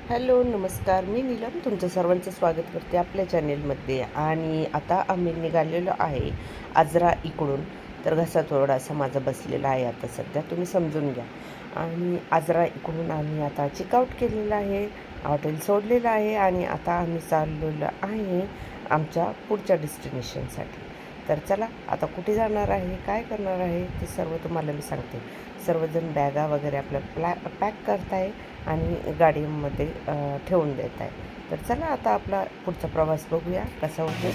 Hello नमस्कार, मी नीलम तुमचं सर्वांचं स्वागत करते आपल्या चॅनेलमध्ये. आणि आता आम्ही निघालेलो आहे आजरा इकडून. तर घसा थोडासा माझा बसलेला आहे आता सध्या, तुम्ही समजून घ्या. आणि आजरा इकडून आम्ही आता चेकआउट केलेलं आहे, हॉटेल सोडलेलं आहे आणि आता आम्ही चाललेलो आहे आमच्या पुढच्या डेस्टिनेशनसाठी. तर चला आता कुठे जाणार आहे, काय करणार आहे ते सर्व तुम्हाला मी सांगते. सर्वजण बॅगा वगैरे आपल्या पॅक करताय आणि गाडीमध्ये ठेवून देत आहे. तर चला आता आपला पुढचा प्रवास बघूया कसा होतो.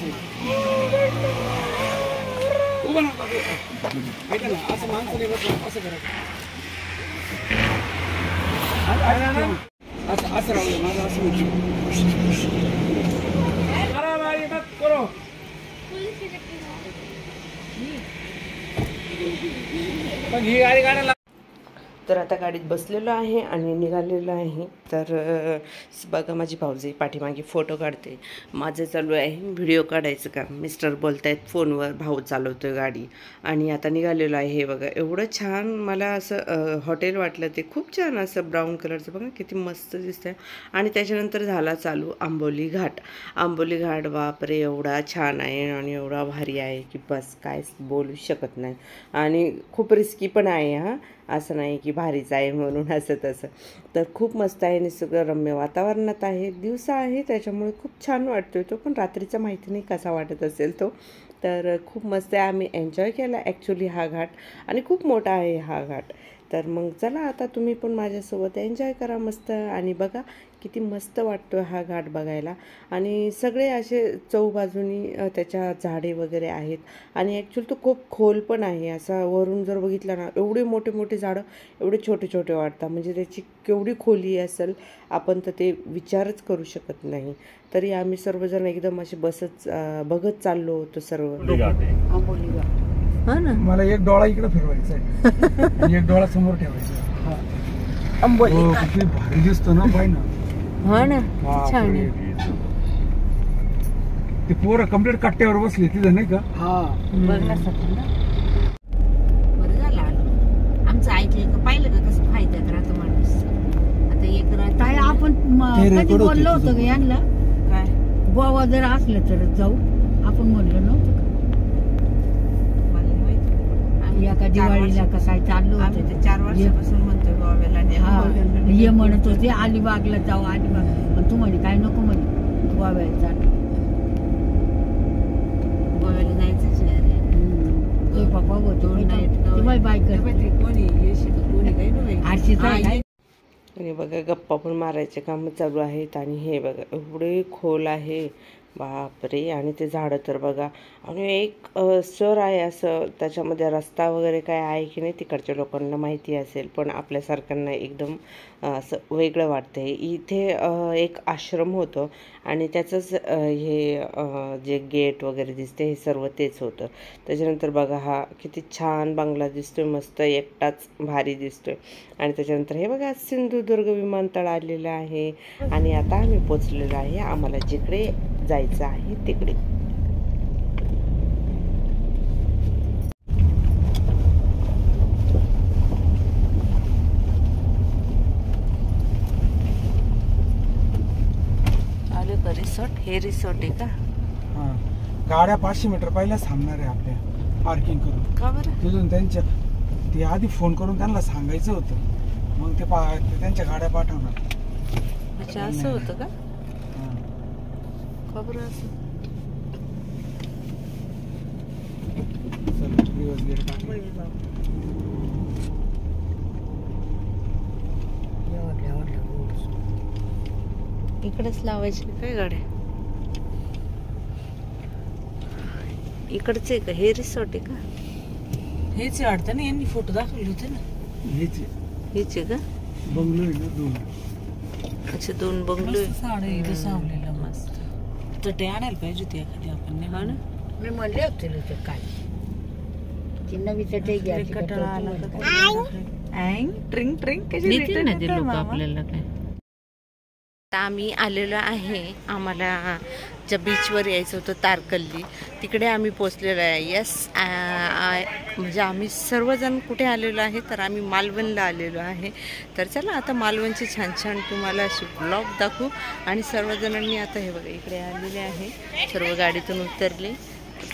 तर आता गाडीत बसलेलो आहे आणि निघालेलो आहे. तर बघा माझी भाऊजी पाठीमागे फोटो काढते, माझं चालू आहे व्हिडिओ काढायचं काम. मिस्टर बोलत आहेत फोनवर, भाऊ चालवतो आहे गाडी. आणि आता निघालेलो आहे. हे बघा एवढं छान मला असं हॉटेल वाटलं, ते खूप छान असं ब्राऊन कलरचं, बघा किती मस्त दिसतं आहे. आणि त्याच्यानंतर झाला चालू आंबोली घाट. आंबोली घाट बापरे एवढा छान आहे आणि एवढा भारी आहे की बस काय बोलू शकत नाही. आणि खूप रिस्की पण आहे हां, असं नाही की भारीच आहे म्हणून असं तसं. तर खूप मस्त आहे, निसर्गरम्य वातावरणात आहे, दिवसा आहे त्याच्यामुळे खूप छान वाटतो तो. पण रात्रीचा माहिती नाही कसा वाटत असेल तो. तर खूप मस्त आहे, आम्ही एन्जॉय केला ॲक्च्युली हा घाट. आणि खूप मोठा आहे हा घाट. तर मग चला आता तुम्ही पण माझ्यासोबत एन्जॉय करा मस्त. आणि बघा किती मस्त वाटतो हा घाट बघायला. आणि सगळे असे चौबाजूनी त्याच्या झाडे वगैरे आहेत. आणि ॲक्च्युली तो खूप खोल पण आहे, असा वरून जर बघितला ना एवढे मोठे मोठे झाडं एवढे छोटे छोटे वाटतात. म्हणजे त्याची केवढी खोली असेल आपण तर ते विचारच करू शकत नाही. तरी आम्ही सर्वजण एकदम असे बघत चाललो होतो सर्व. आंबोली घाट हा ना. मला एक डोळा इकडे फिरवायचा आहे आणि एक डोळा समोर ठेवायचा आहे. आंबोली किती भारी दिसतो ना बाई ना. हा ना छान आहे. ते पोरं कम्प्लीट कट्ट्यावर बसले तिथं नाही का. हा बघण्यासाठी ना. बरं झालं आलं, आमचं ऐकलं का पाहिलं का कसं फायद्यात राहतो माणूस. आता एक रात काय आपण कधी बोललो होतो का यांना, काय गोवा जर असलं तर जाऊ आपण म्हणलो नव्हतं का एका दिवाळीला का काय चाललो आम्ही होतं. ते 4 वर्षापासून म्हणतोय गोव्याला ये म्हणत होते अलिबागला जाऊ, अलिबाग. पण तू म्हणे काय नको म्हणे गोव्याला चालू. गोव्याला जायचंच नाही. पप्पा होतो बाय कोणी आरशीचा आणि बघा गप्पा पण मारायचे काम चालू आहेत. आणि हे बघा एवढे खोल आहे बापरे. आणि ते झाडं तर बघा. आणि एक सर आहे असं, त्याच्यामध्ये रस्ता वगैरे काय आहे की नाही तिकडच्या लोकांना माहिती असेल, पण आपल्यासारख्यांना एकदम असं वेगळं वाटतं आहे. इथे एक आश्रम होतं आणि त्याचंच हे जे गेट वगैरे दिसते हे सर्व तेच होतं. त्याच्यानंतर बघा हा किती छान बंगला दिसतोय, मस्त एकटाच भारी दिसतोय. आणि त्याच्यानंतर हे बघा सिंधुदुर्ग विमानतळ आलेलं आहे. आणि आता आम्ही पोचलेलो आहे आम्हाला जिकडे जायचं आहे तिकडे. आले का रिसॉर्ट? हे रिसॉर्ट आहे का? गाड्या 500 मीटर पहिला थांबणार आहे आपल्या पार्किंग करून. का बरं? तिथून ते आधी फोन करून त्यांना सांगायचं होतं, मग ते त्यांच्या गाड्या पाठवणार. अच्छा असं होतं का? खबर असं इकडेच लावायचे काय गाड्या? इकडचे का हे रिसॉर्ट आहे का? हेच वाटतं ना, यांनी फोटो दाखवले होते ना. हेच आहे का? बंगलो आहे ना 2. अच्छा 2 बंगलो आहे. साडे इथं सावलेला मस्त. चटई आणायला पाहिजे होती एखादी आपण. हा ना. मी म्हणले होते ते काय ती नवी चटई घ्यायची. कटाळा आला का? ट्रिंग ट्रिंग कशी देतील ना ते लोक आपल्याला काय. आता आम्ही आलेलो आहे, आम्हाला ज्या बीचवर यायचं होतं तारकल्ली तिकडे आम्ही पोचलेलो आहे. येस, म्हणजे आम्ही सर्वजण कुठे आलेलो आहे तर आम्ही मालवणला आलेलो आहे. तर चला आता मालवणचे छान छान तुम्हाला असे ब्लॉग दाखवू. आणि सर्वजणांनी आता हे बघा इकडे आलेले आहे, सर्व गाडीतून उतरले.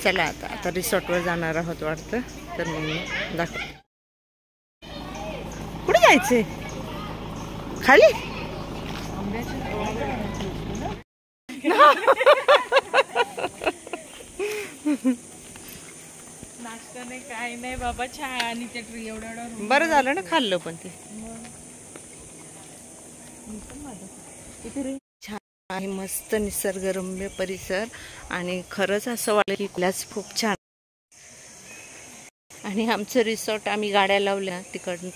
चला आता रिसॉर्टवर जाणार आहोत वाटतं, तर मग दाखव. कुठे जायचंय? खाली नाश्ता नाही काय नाही बाबा, चहा आणि चटणी एवढं बरं झालं ना खाल्लं पण ते. छान आहे, मस्त निसर्गरम्य परिसर आणि खरंच असं वाटलं की इथल्याच खूप छान. आणि आमचं रिसॉर्ट आम्ही गाड्या लावल्या तिकडून.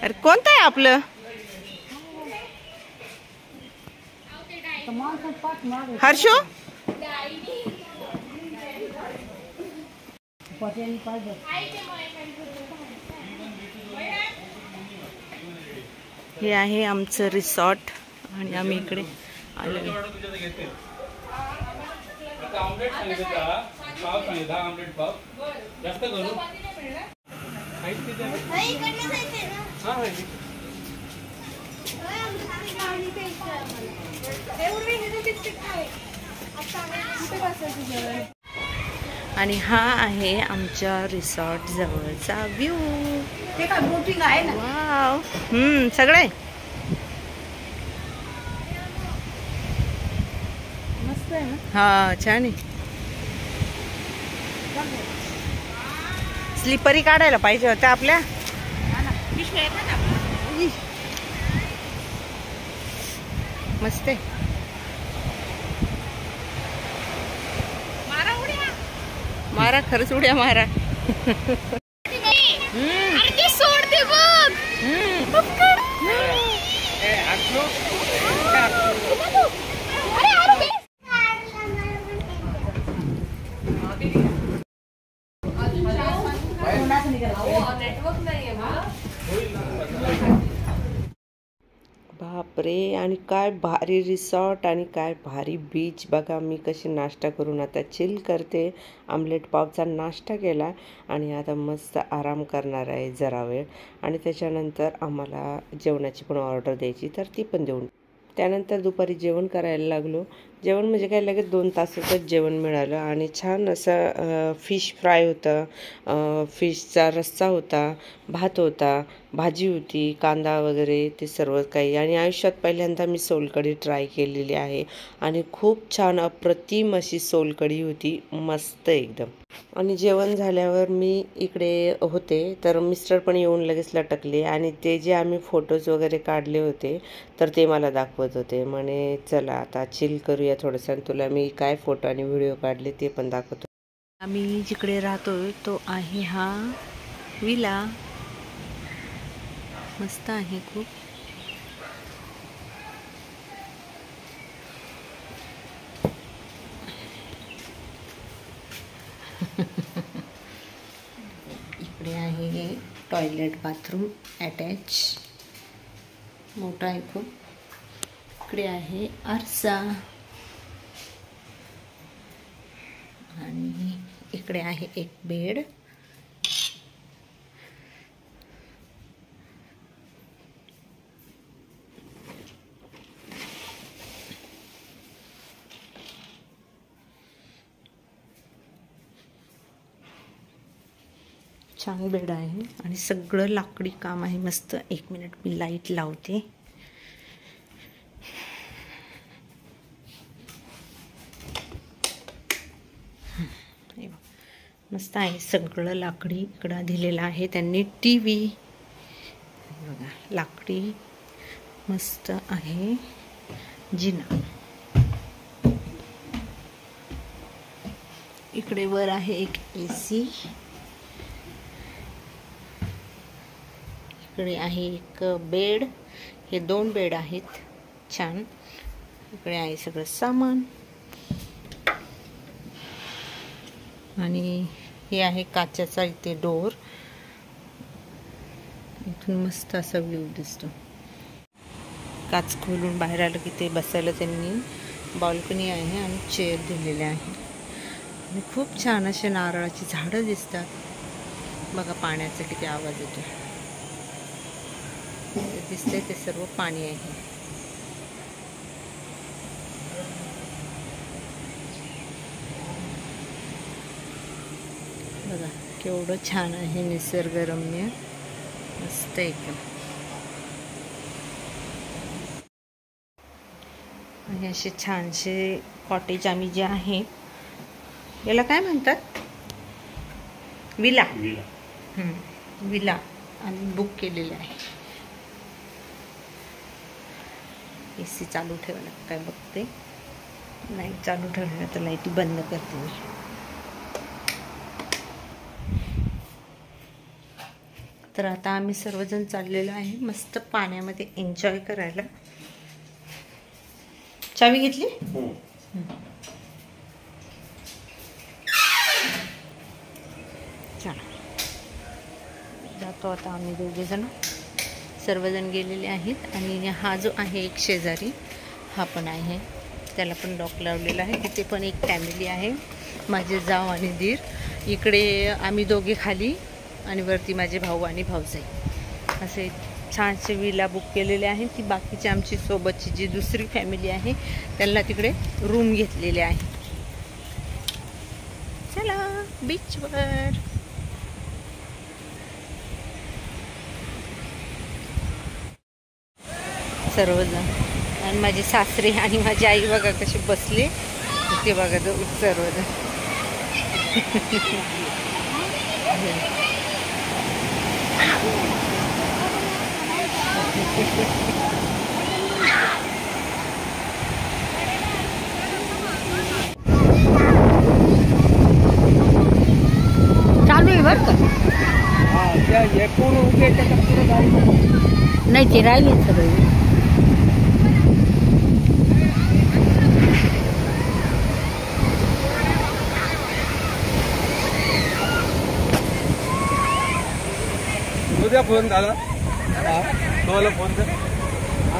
अरे कोणतं आहे आपलं? हर्षो हे आहे आमचं रिसॉर्ट आणि आम्ही इकडे आलो. आणि हा आहे आमच्या रिसॉर्ट जवळचा व्ह्यू. ते काय बोटिंग आहे ना? वाव, सगळे मस्त आहे ना. हा छान आहे. स्लिपरी काढायला पाहिजे होत्या आपल्या. मस्त आहे. मारा खरंच उड्या मारा. सोडते बघ. बापरे, आणि काय भारी रिसॉर्ट आणि काय भारी बीच. बघा मी कशी नाश्ता करून आता चिल करते. आमलेट पावचा नाश्ता केला आणि आता मस्त आराम करणार आहे जरा वेळ. आणि त्याच्यानंतर आम्हाला जेवणाची पण ऑर्डर द्यायची, तर ती पण देऊन त्यानंतर दुपारी जेवण करायला लागलो. जेवण म्हणजे काय लगेच 2 तासातच जेवण मिळालं. आणि छान असं फिश फ्राय होतं, फिशचा रस्सा होता, भात होता, भाजी होती, कांदा वगैरे ते सर्व काही. आणि आयुष्यात पहिल्यांदा मी सोलकढी ट्राय केलेली आहे आणि खूप छान अप्रतिम अशी सोलकढी होती, मस्त एकदम. आणि जेवण झाल्यावर मी इकडे होते तर मिस्टर पण येऊन लगेच लटकले आणि ते जे आम्ही फोटोज वगैरे काढले होते तर ते मला दाखवत होते. म्हणे चला आता चिल करूया थोडंसं, तुला मी काय फोटो आणि व्हिडिओ काढले ते पण दाखवतो. आम्ही जिकडे राहतोय तो आहे हा विला, मस्त आहे खूप. इकडे आहे टॉयलेट बाथरूम अटॅच, मोठा आहे खूप. इकडे आहे आरसा आणि इकडे आहे एक बेड. छान बेड आहे आणि सगळं लाकडी काम आहे मस्त. 1 मिनिट मी लाईट लावते. मस्त आहे सगळं लाकडी. इकडं दिलेलं आहे त्यांनी TV बघा, लाकडी मस्त आहे. जिना इकडे वर आहे एक AC. इकडे आहे एक बेड, हे 2 बेड आहेत छान. इकडे आहे सगळं सामान आणि हे आहे काचेचा इथे डोर. इथून मस्त असा व्ह्यू दिसतो. काच खोलून बाहेर आलं की ते बसायला त्यांनी बाल्कनी आहे आणि चेअर दिलेले आहे. आणि खूप छान असे नारळाची झाडं दिसतात. बघा पाण्याचा किती आवाज येतो. ते दिसतंय ते सर्व पाणी आहे. बघा केवढं छान आहे, निसर्गरम्य मस्त एकदम. आणि असे छानसे कॉटेज आम्ही जे आहे याला काय म्हणतात, विला. विला आम्ही बुक केलेले आहे. AC चालू ठेवायला काय बघते, लाईट चालू ठेवलं तर लाईट बंद करते मी. तर आता आम्ही सर्वजण चाललेलो आहे मस्त पाण्यामध्ये एन्जॉय करायला. चावी घेतली. चला जातो आता आम्ही दोघे जण. सर्वजण गेलेले आहेत. आणि हा जो आहे एक शेजारी, हा पण आहे, त्याला पण लॉक लावलेला आहे. तिथे पण एक फॅमिली आहे, माझे जाव आणि दीर. इकडे आम्ही दोघे खाली आणि वरती माझे भाऊ आणि भाऊजाई. असे छानसे विला बुक केलेले आहे. ती बाकीची आमची सोबतची जी दुसरी फॅमिली आहे त्यांना तिकडे रूम घेतलेले आहे. चला बीचवर. सर्वजण आणि माझे सासरे आणि माझी आई बघा कसे बसले ते बघा सर्वजण. चालू आहे बरं का. नाही ते राहिले सगळे. उद्या फोन झाला तुम्हाला फोन कर.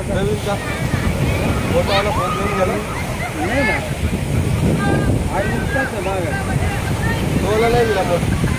नवीनचा मोठावाला फोन करून गेला नाही ना. आई नाही दिला फोन.